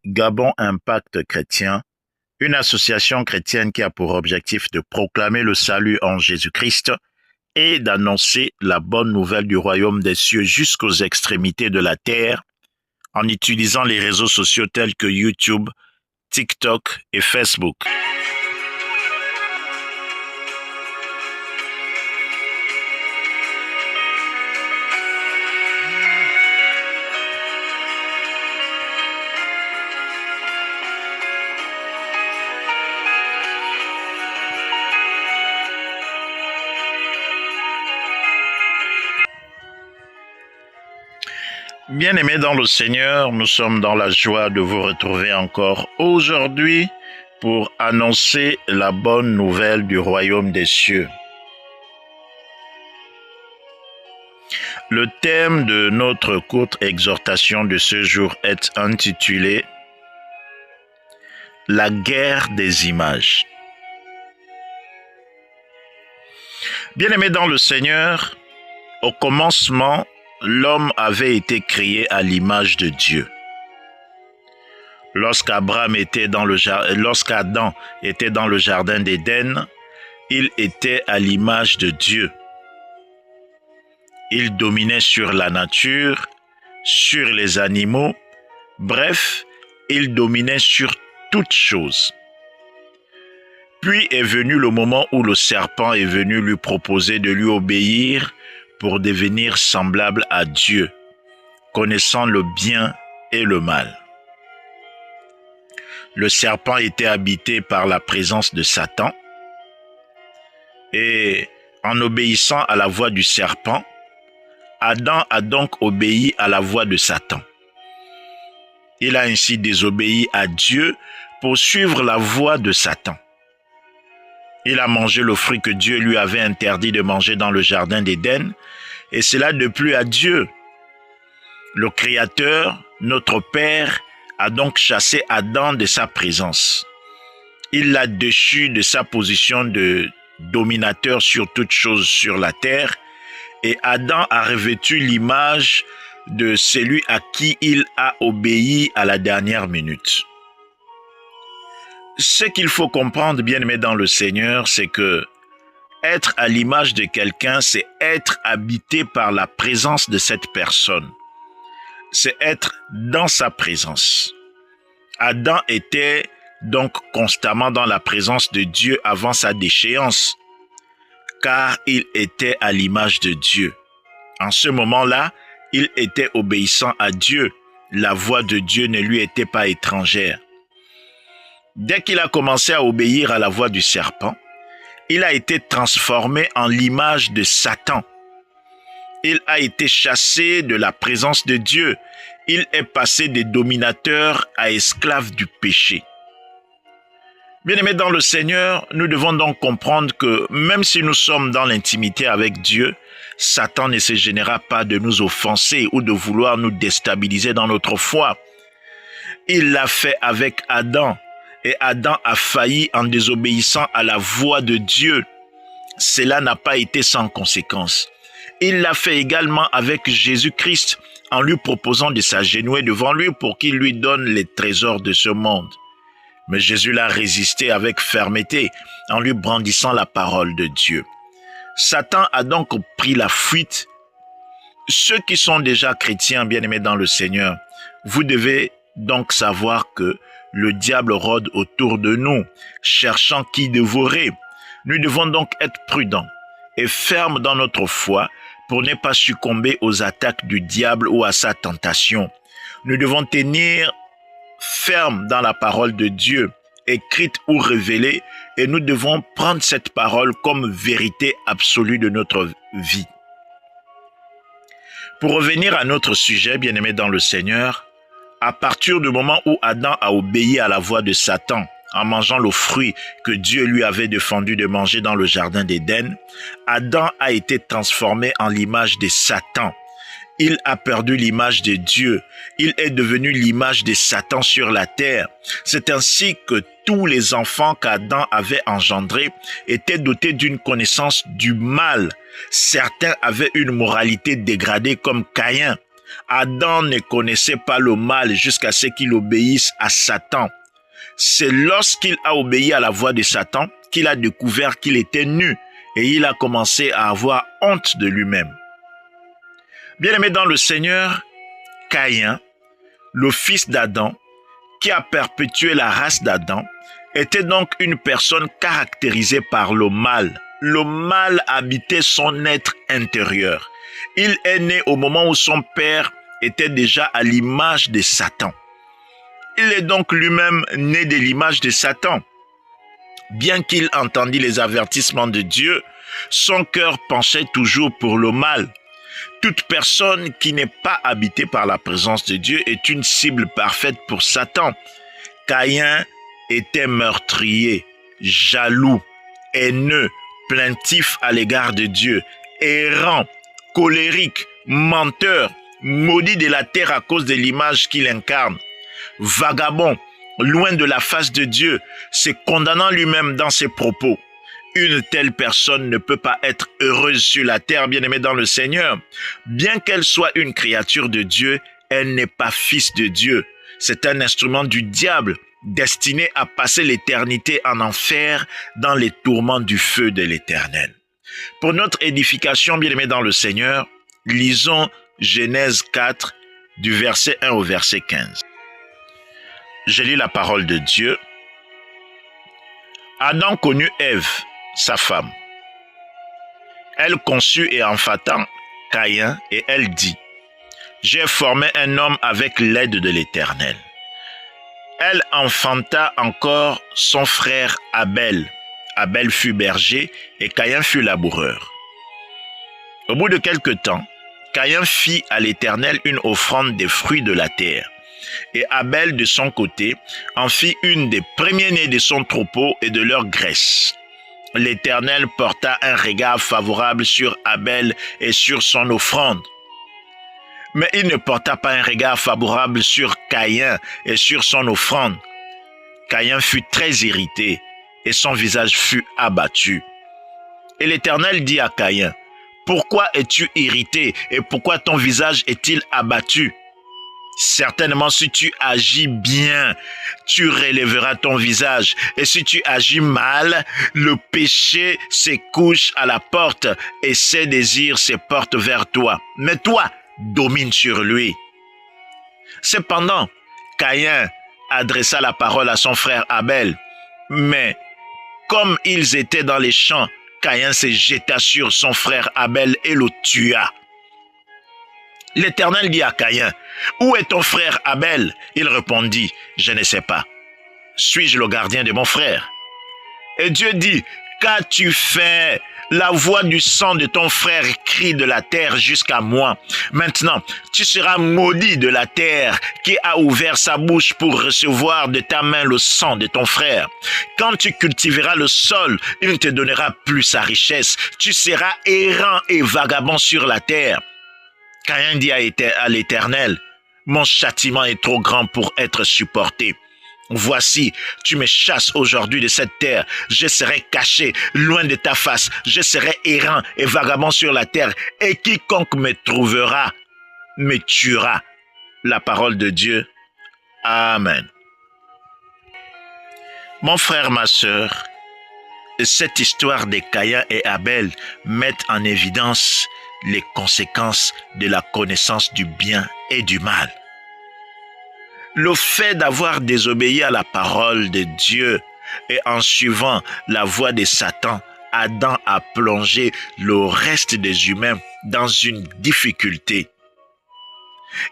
Gabon Impact Chrétien, une association chrétienne qui a pour objectif de proclamer le salut en Jésus-Christ et d'annoncer la bonne nouvelle du royaume des cieux jusqu'aux extrémités de la terre en utilisant les réseaux sociaux tels que YouTube, TikTok et Facebook. Bien-aimés dans le Seigneur, nous sommes dans la joie de vous retrouver encore aujourd'hui pour annoncer la bonne nouvelle du royaume des cieux. Le thème de notre courte exhortation de ce jour est intitulé « La guerre des images ». Bien-aimés dans le Seigneur, au commencement, l'homme avait été créé à l'image de Dieu. Lorsqu'Adam était dans le jardin d'Éden, il était à l'image de Dieu. Il dominait sur la nature, sur les animaux, bref, il dominait sur toutes choses. Puis est venu le moment où le serpent est venu lui proposer de lui obéir pour devenir semblable à Dieu, connaissant le bien et le mal. Le serpent était habité par la présence de Satan, et en obéissant à la voix du serpent, Adam a donc obéi à la voix de Satan. Il a ainsi désobéi à Dieu pour suivre la voix de Satan. Il a mangé le fruit que Dieu lui avait interdit de manger dans le jardin d'Éden, et cela ne plut à Dieu. Le Créateur, notre Père, a donc chassé Adam de sa présence. Il l'a déchu de sa position de dominateur sur toute chose sur la terre, et Adam a revêtu l'image de celui à qui il a obéi à la dernière minute. Ce qu'il faut comprendre, bien-aimé dans le Seigneur, c'est que être à l'image de quelqu'un, c'est être habité par la présence de cette personne. C'est être dans sa présence. Adam était donc constamment dans la présence de Dieu avant sa déchéance, car il était à l'image de Dieu. En ce moment-là, il était obéissant à Dieu. La voix de Dieu ne lui était pas étrangère. Dès qu'il a commencé à obéir à la voix du serpent, il a été transformé en l'image de Satan. Il a été chassé de la présence de Dieu. Il est passé des dominateurs à esclaves du péché. Bien-aimés dans le Seigneur, nous devons donc comprendre que même si nous sommes dans l'intimité avec Dieu, Satan ne se gênera pas de nous offenser ou de vouloir nous déstabiliser dans notre foi. Il l'a fait avec Adam. Et Adam a failli en désobéissant à la voix de Dieu. Cela n'a pas été sans conséquence. Il l'a fait également avec Jésus-Christ en lui proposant de s'agenouiller devant lui pour qu'il lui donne les trésors de ce monde. Mais Jésus l'a résisté avec fermeté en lui brandissant la parole de Dieu. Satan a donc pris la fuite. Ceux qui sont déjà chrétiens, bien-aimés dans le Seigneur, vous devez donc savoir que le diable rôde autour de nous, cherchant qui dévorer. Nous devons donc être prudents et fermes dans notre foi pour ne pas succomber aux attaques du diable ou à sa tentation. Nous devons tenir fermes dans la parole de Dieu, écrite ou révélée, et nous devons prendre cette parole comme vérité absolue de notre vie. Pour revenir à notre sujet, bien-aimés dans le Seigneur, à partir du moment où Adam a obéi à la voix de Satan en mangeant le fruit que Dieu lui avait défendu de manger dans le jardin d'Éden, Adam a été transformé en l'image de Satan. Il a perdu l'image de Dieu. Il est devenu l'image de Satan sur la terre. C'est ainsi que tous les enfants qu'Adam avait engendrés étaient dotés d'une connaissance du mal. Certains avaient une moralité dégradée comme Caïn. Adam ne connaissait pas le mal jusqu'à ce qu'il obéisse à Satan. C'est lorsqu'il a obéi à la voix de Satan qu'il a découvert qu'il était nu et il a commencé à avoir honte de lui-même. Bien-aimé dans le Seigneur, Caïn, le fils d'Adam, qui a perpétué la race d'Adam, était donc une personne caractérisée par le mal. Le mal habitait son être intérieur. Il est né au moment où son père était déjà à l'image de Satan. Il est donc lui-même né de l'image de Satan. Bien qu'il entendît les avertissements de Dieu, son cœur penchait toujours pour le mal. Toute personne qui n'est pas habitée par la présence de Dieu est une cible parfaite pour Satan. Caïn était meurtrier, jaloux, haineux, plaintif à l'égard de Dieu, errant, colérique, menteur, maudit de la terre à cause de l'image qu'il incarne, vagabond, loin de la face de Dieu, se condamnant lui-même dans ses propos. Une telle personne ne peut pas être heureuse sur la terre, bien-aimée dans le Seigneur. Bien qu'elle soit une créature de Dieu, elle n'est pas fils de Dieu. C'est un instrument du diable, destiné à passer l'éternité en enfer dans les tourments du feu de l'Éternel. Pour notre édification, bien-aimée dans le Seigneur, lisons Genèse 4, du verset 1 au verset 15. Je lis la parole de Dieu. Adam connut Ève, sa femme. Elle conçut et enfanta Caïn, et elle dit, « J'ai formé un homme avec l'aide de l'Éternel. » Elle enfanta encore son frère Abel. Abel fut berger et Caïn fut laboureur. Au bout de quelque temps, Caïn fit à l'Éternel une offrande des fruits de la terre. Et Abel, de son côté, en fit une des premiers-nés de son troupeau et de leur graisse. L'Éternel porta un regard favorable sur Abel et sur son offrande. Mais il ne porta pas un regard favorable sur Caïn et sur son offrande. Caïn fut très irrité et son visage fut abattu. Et l'Éternel dit à Caïn, « Pourquoi es-tu irrité et pourquoi ton visage est-il abattu ? Certainement, si tu agis bien, tu relèveras ton visage. Et si tu agis mal, le péché se couche à la porte et ses désirs se portent vers toi. Mais toi, domine sur lui. » Cependant, Caïn adressa la parole à son frère Abel. Mais comme ils étaient dans les champs, Caïn se jeta sur son frère Abel et le tua. L'Éternel dit à Caïn, « Où est ton frère Abel ?» Il répondit, « Je ne sais pas. Suis-je le gardien de mon frère ?» Et Dieu dit, « Qu'as-tu fait ? La voix du sang de ton frère crie de la terre jusqu'à moi. Maintenant, tu seras maudit de la terre qui a ouvert sa bouche pour recevoir de ta main le sang de ton frère. Quand tu cultiveras le sol, il ne te donnera plus sa richesse. Tu seras errant et vagabond sur la terre. » Caïn dit à l'Éternel, « Mon châtiment est trop grand pour être supporté. Voici, tu me chasses aujourd'hui de cette terre. Je serai caché, loin de ta face. Je serai errant et vagabond sur la terre. Et quiconque me trouvera, me tuera. » La parole de Dieu. Amen. Mon frère, ma sœur, cette histoire de Caïn et Abel met en évidence les conséquences de la connaissance du bien et du mal. Le fait d'avoir désobéi à la parole de Dieu et en suivant la voie de Satan, Adam a plongé le reste des humains dans une difficulté.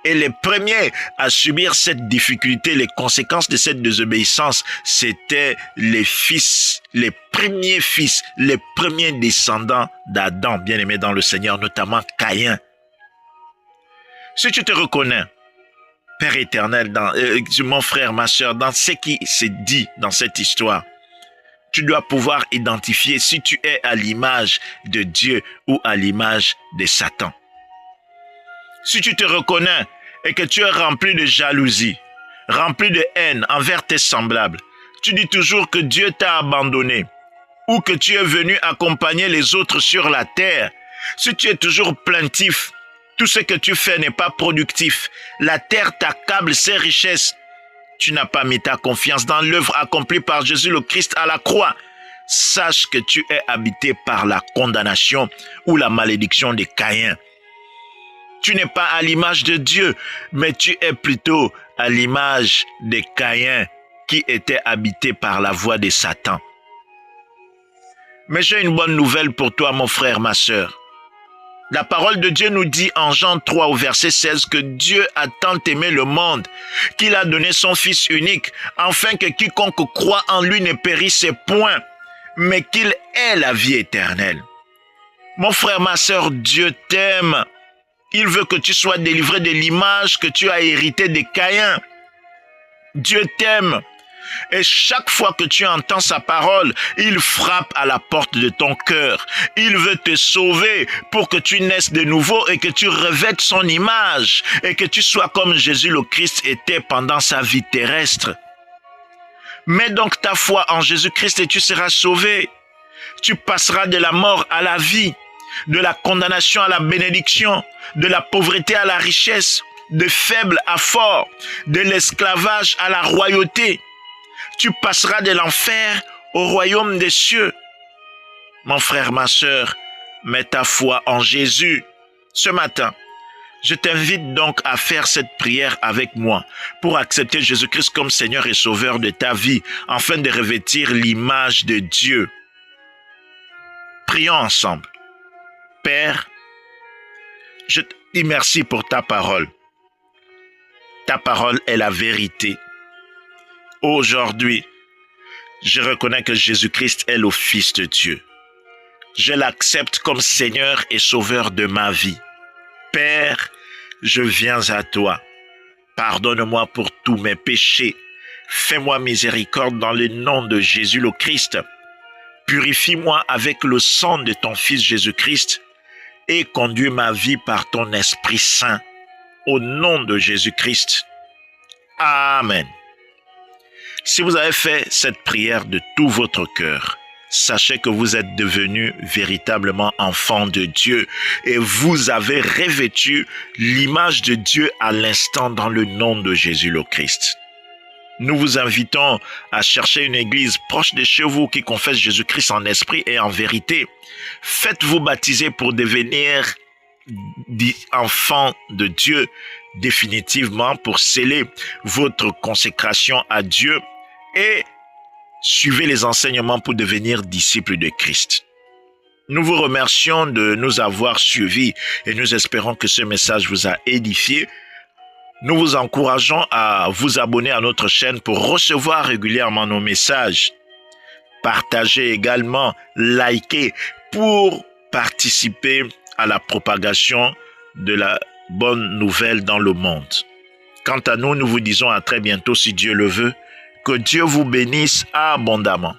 Et les premiers à subir cette difficulté, les conséquences de cette désobéissance, c'était les premiers descendants d'Adam, bien-aimés dans le Seigneur, notamment Caïn. Si tu te reconnais, Père éternel, mon frère, ma sœur, dans ce qui s'est dit dans cette histoire, tu dois pouvoir identifier si tu es à l'image de Dieu ou à l'image de Satan. Si tu te reconnais et que tu es rempli de jalousie, rempli de haine envers tes semblables, tu dis toujours que Dieu t'a abandonné ou que tu es venu accompagner les autres sur la terre, si tu es toujours plaintif, Tout ce que tu fais n'est pas productif. La terre t'accable ses richesses. Tu n'as pas mis ta confiance dans l'œuvre accomplie par Jésus le Christ à la croix. Sache que tu es habité par la condamnation ou la malédiction des Caïns. Tu n'es pas à l'image de Dieu, mais tu es plutôt à l'image des Caïns qui étaient habités par la voix de Satan. Mais j'ai une bonne nouvelle pour toi, mon frère, ma sœur. La parole de Dieu nous dit en Jean 3 au verset 16 que Dieu a tant aimé le monde qu'il a donné son Fils unique, afin que quiconque croit en lui ne périsse point, mais qu'il ait la vie éternelle. Mon frère, ma sœur, Dieu t'aime. Il veut que tu sois délivré de l'image que tu as héritée des Caïns. Dieu t'aime. Et chaque fois que tu entends sa parole, il frappe à la porte de ton cœur. Il veut te sauver pour que tu naisses de nouveau et que tu revêtes son image et que tu sois comme Jésus le Christ était pendant sa vie terrestre. Mets donc ta foi en Jésus-Christ et tu seras sauvé. Tu passeras de la mort à la vie, de la condamnation à la bénédiction, de la pauvreté à la richesse, de faible à fort, de l'esclavage à la royauté. Tu passeras de l'enfer au royaume des cieux. Mon frère, ma sœur, mets ta foi en Jésus. Ce matin, je t'invite donc à faire cette prière avec moi pour accepter Jésus-Christ comme Seigneur et Sauveur de ta vie, afin de revêtir l'image de Dieu. Prions ensemble. Père, je te dis merci pour ta parole. Ta parole est la vérité. Aujourd'hui, je reconnais que Jésus-Christ est le Fils de Dieu. Je l'accepte comme Seigneur et Sauveur de ma vie. Père, je viens à toi. Pardonne-moi pour tous mes péchés. Fais-moi miséricorde dans le nom de Jésus le Christ. Purifie-moi avec le sang de ton Fils Jésus-Christ et conduis ma vie par ton Esprit Saint. Au nom de Jésus-Christ. Amen. Si vous avez fait cette prière de tout votre cœur, sachez que vous êtes devenu véritablement enfant de Dieu et vous avez revêtu l'image de Dieu à l'instant dans le nom de Jésus le Christ. Nous vous invitons à chercher une église proche de chez vous qui confesse Jésus-Christ en esprit et en vérité. Faites-vous baptiser pour devenir enfant de Dieu définitivement, pour sceller votre consécration à Dieu, et suivez les enseignements pour devenir disciples de Christ. Nous vous remercions de nous avoir suivis et nous espérons que ce message vous a édifié. Nous vous encourageons à vous abonner à notre chaîne pour recevoir régulièrement nos messages. Partagez également, likez pour participer à la propagation de la bonne nouvelle dans le monde. Quant à nous, nous vous disons à très bientôt si Dieu le veut. Que Dieu vous bénisse abondamment.